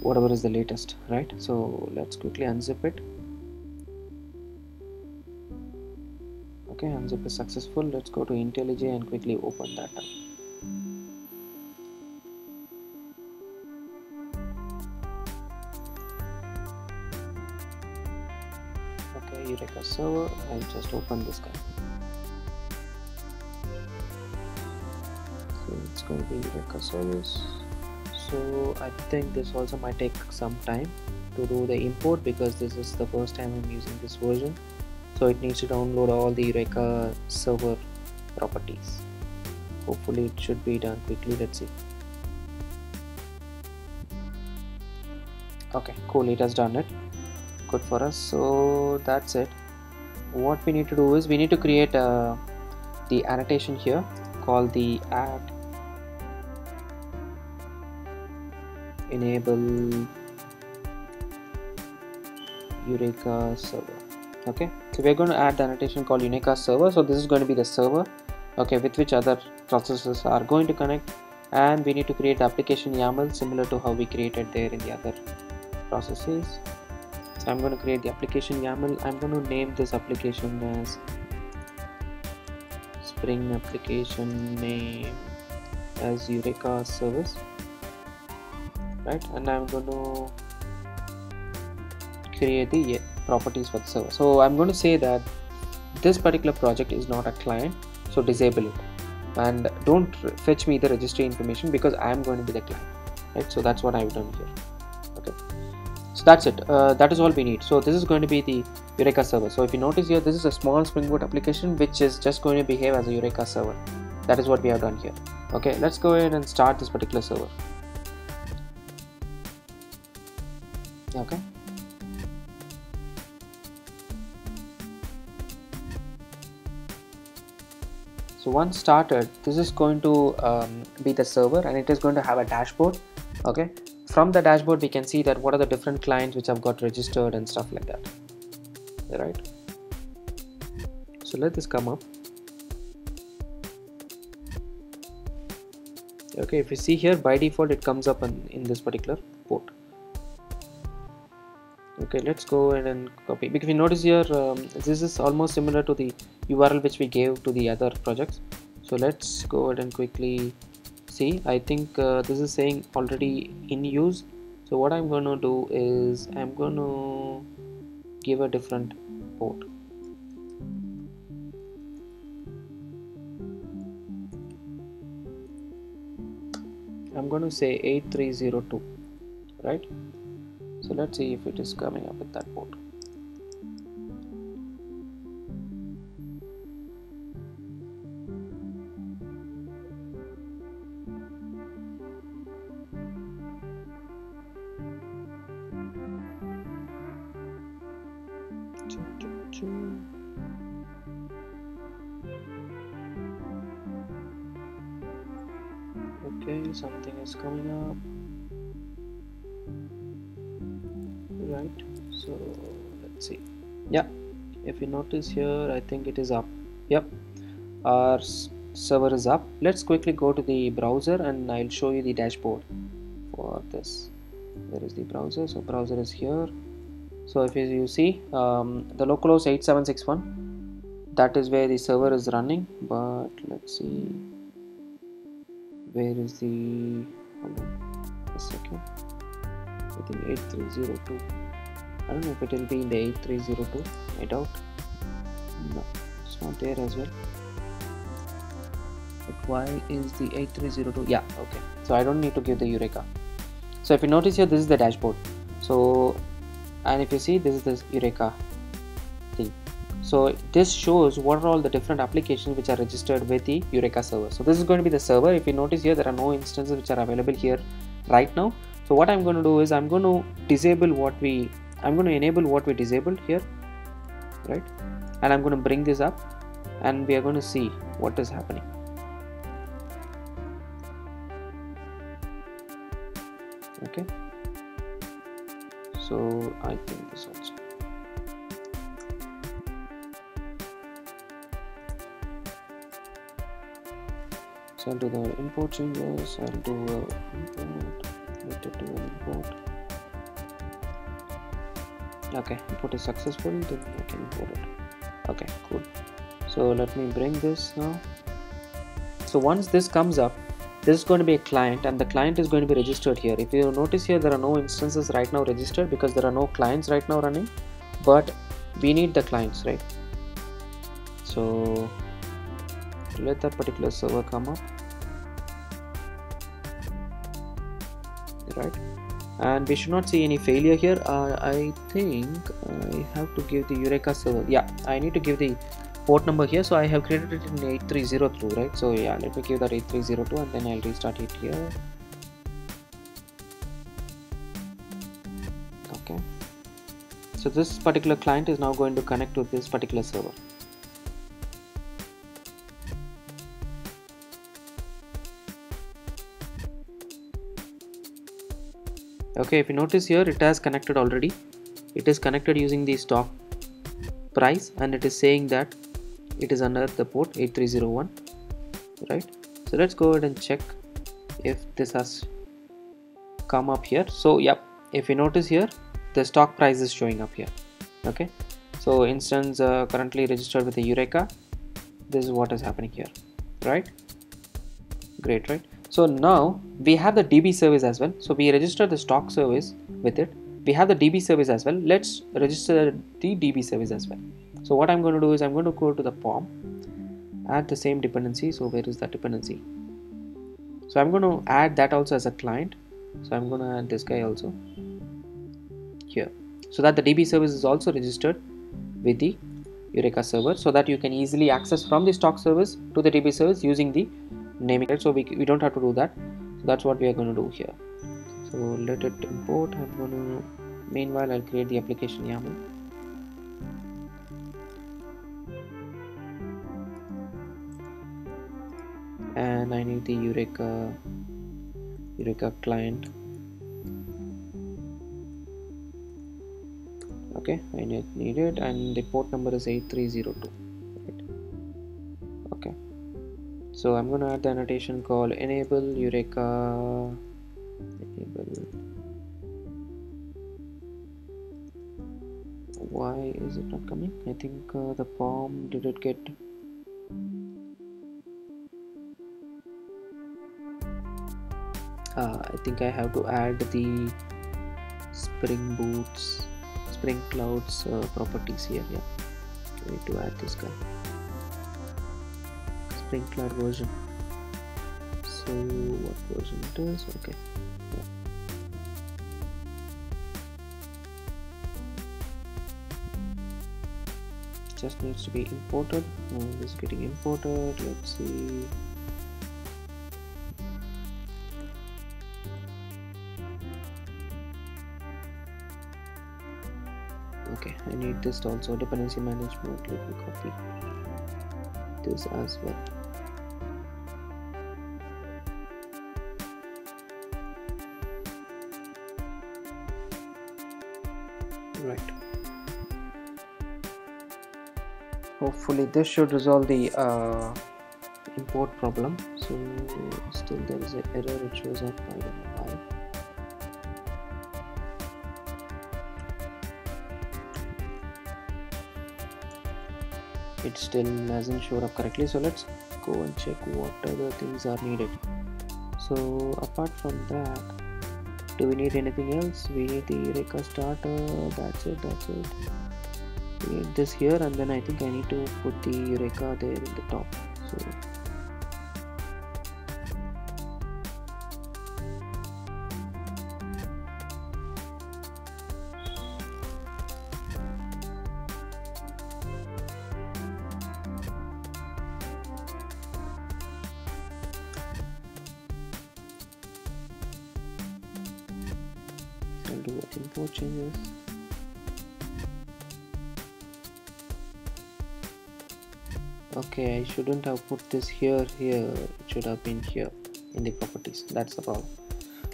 whatever is the latest, right? So let's quickly unzip it. Okay, unzip is successful. Let's go to IntelliJ and quickly open that up. Okay, Eureka server. I'll just open this guy. So it's going to be Eureka service. So I think this also might take some time to do the import because this is the first time I'm using this version. So it needs to download all the Eureka server properties. Hopefully it should be done quickly. Let's see. Okay, cool, it has done it. Good for us. So that's it. What we need to do is we need to create the annotation here called the add enable Eureka server. Okay, so we're going to add the annotation called Eureka server. So this is going to be the server, okay, with which other processes are going to connect, and we need to create the application YAML similar to how we created there in the other processes. So I'm going to create the application YAML. I'm going to name this application as Spring application name as Eureka service. Right, and I'm going to create the properties for the server. So I'm going to say that this particular project is not a client, so disable it and don't fetch me the registry information because I'm going to be the client, right? So that's what I've done here. Okay, so that's it. That is all we need. So this is going to be the Eureka server. So if you notice here, this is a small Spring Boot application which is just going to behave as a Eureka server. That is what we have done here. Okay, let's go ahead and start this particular server. Okay, So once started, this is going to be the server, and it is going to have a dashboard. Okay, from the dashboard we can see that what are the different clients which have got registered and stuff like that, right? So let this come up. Okay, if you see here, by default it comes up in this particular port. Okay, let's go ahead and copy, because if you notice here, this is almost similar to the URL which we gave to the other projects. So let's go ahead and quickly see. I think this is saying already in use. So what I'm going to do is I'm going to give a different port. I'm going to say 8302, right? So let's see if it is coming up with that port. Okay, something is coming up. Right, so let's see. Yeah, if you notice here, I think it is up. Yep, our server is up. Let's quickly go to the browser and I'll show you the dashboard for this. Where is the browser? So browser is here. So if you see, the localhost 8761, that is where the server is running. But let's see, where is the, hold on a second, I think 8302. I don't know if it will be in the 8302. I doubt. No, it's not there as well. But why is the 8302? Yeah, okay. So I don't need to give the Eureka. So if you notice here, this is the dashboard. So, and if you see, this is the Eureka thing. So this shows what are all the different applications which are registered with the Eureka server. So this is going to be the server. If you notice here, there are no instances which are available here right now. So what I'm going to do is I'm going to enable what we disabled here, right? And I'm going to bring this up and we are going to see what is happening. Okay, so I think this also. So I'll do the import changes. I'll do import, let it do an import. Okay, import is successful, then I can import it. Okay, cool. So let me bring this now. So once this comes up, this is going to be a client and the client is going to be registered here. If you notice here, there are no instances right now registered because there are no clients right now running, but we need the clients, right? So let that particular server come up, right? And we should not see any failure here. I think I have to give the Eureka server. Yeah, I need to give the port number here. So I have created it in 8302, right? So yeah, let me give that 8302 and then I'll restart it here. Okay. So this particular client is now going to connect to this particular server. Okay, if you notice here, it has connected already. It is connected using the stock price and it is saying that it is under the port 8301, right? So let's go ahead and check if this has come up here. So yep, if you notice here, the stock price is showing up here. Okay, so instance currently registered with the Eureka. This is what is happening here, right? Great, right? So now we have the DB service as well. So we register the stock service with it. We have the DB service as well. Let's register the DB service as well. So what I'm going to do is I'm going to go to the POM, add the same dependency. So where is that dependency? So I'm going to add that also as a client. So I'm going to add this guy also here, so that the DB service is also registered with the Eureka server, so that you can easily access from the stock service to the DB service using the naming it. So we don't have to do that. So that's what we are going to do here. So let it import. I'm going to, meanwhile I'll create the application YAML. and I need the Eureka client. Okay, I need it, and the port number is 8302. Right. Okay, so I'm going to add the annotation called enable Eureka enable. Why is it not coming? I think the POM did it get. I think I have to add the Spring Clouds properties here. Yeah, I need to add this guy, Spring Cloud version. So what version it is? Okay. Yeah. Just needs to be imported. Now this is getting imported. Let's see. Okay, I need this also, dependency management. Let me copy this as well. Right. Hopefully this should resolve the import problem. So still there is an error, it shows up. I don't know why. It still hasn't showed up correctly, so let's go and check what other things are needed. So apart from that, do we need anything else? We need the Eureka starter. That's it. We need this here, and then I think I need to put the Eureka there in the top. So I'll do import changes. Okay, I shouldn't have put this here. It should have been here in the properties. That's the problem.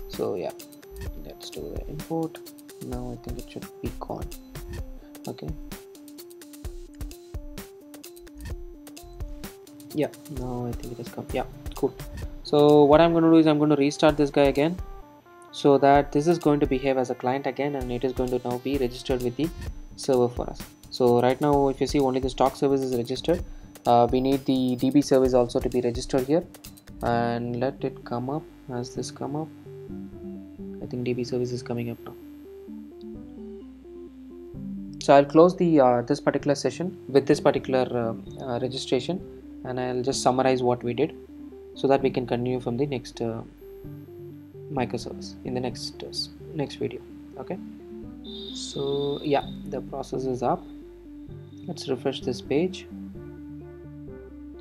So yeah, let's do the import. Now I think it should be gone. Okay. Yeah, now I think it has come. Yeah, cool. So what I'm going to do is I'm going to restart this guy again, so that this is going to behave as a client again, and it is going to now be registered with the server for us. So right now, if you see, only the stock service is registered. We need the DB service also to be registered here, and let it come up. Has this come up? I think DB service is coming up now. So I'll close the this particular session with this particular registration, and I'll just summarize what we did, so that we can continue from the next microservice in the next video. Okay, so yeah, the process is up. Let's refresh this page.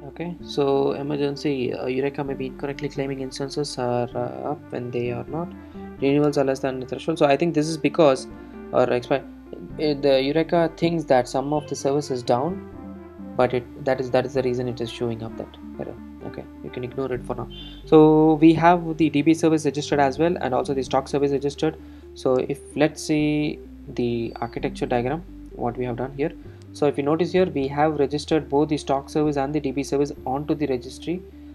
Okay, so emergency Eureka may be incorrectly claiming instances are up when they are not. Renewals are less than the threshold. So I think this is because the Eureka thinks that some of the service is down, but that is the reason it is showing up that error. Okay, you can ignore it for now. So we have the DB service registered as well, and also the stock service registered. So if let's see the architecture diagram, what we have done here. So if you notice here, we have registered both the stock service and the DB service onto the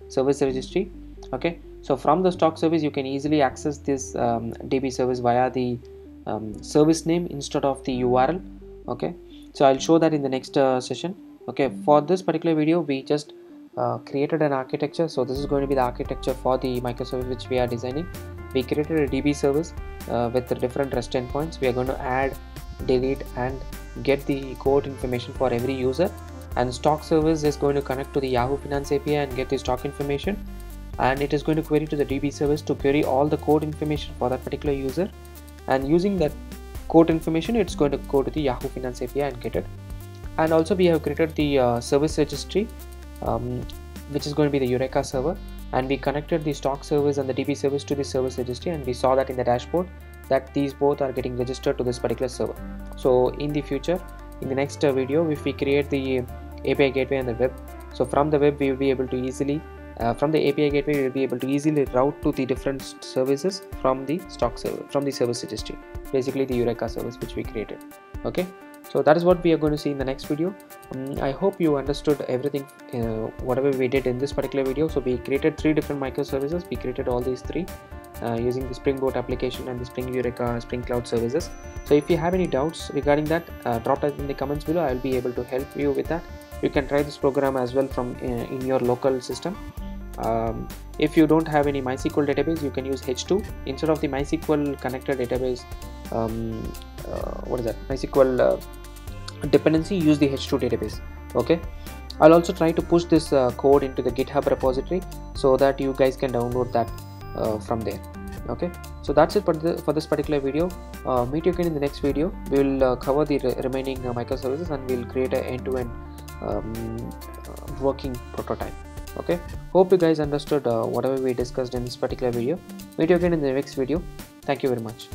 service registry. Okay, so from the stock service you can easily access this DB service via the service name instead of the URL. Okay, so I'll show that in the next session. Okay, for this particular video we just created an architecture. So this is going to be the architecture for the microservice which we are designing. We created a DB service with the different REST endpoints. We are going to add, delete and get the code information for every user, and stock service is going to connect to the Yahoo Finance API and get the stock information, and it is going to query to the DB service to query all the code information for that particular user, and using that code information it's going to go to the Yahoo Finance API and get it. And also we have created the service registry which is going to be the Eureka server, and we connected the stock service and the DB service to the service registry, and we saw that in the dashboard that these both are getting registered to this particular server. So in the future, in the next video, if we create the API gateway and the web, so from the web we will be able to easily From the API gateway, you will be able to easily route to the different services from the stock server, from the service registry, basically the Eureka service which we created. Okay, so that is what we are going to see in the next video. I hope you understood everything, whatever we did in this particular video. So we created 3 different microservices. We created all these 3 using the Spring Boot application and the Spring Eureka Spring Cloud services. So if you have any doubts regarding that, drop that in the comments below. I will be able to help you with that. You can try this program as well from in your local system. If you don't have any MySQL database, you can use H2 instead of the MySQL connector database. What is that? MySQL dependency, use the H2 database. Okay, I'll also try to push this code into the GitHub repository so that you guys can download that from there. Okay, so that's it for this particular video. Meet you again in the next video. We will cover the remaining microservices, and we'll create an end-to-end working prototype. Okay, hope you guys understood whatever we discussed in this particular video. Meet you again in the next video. Thank you very much.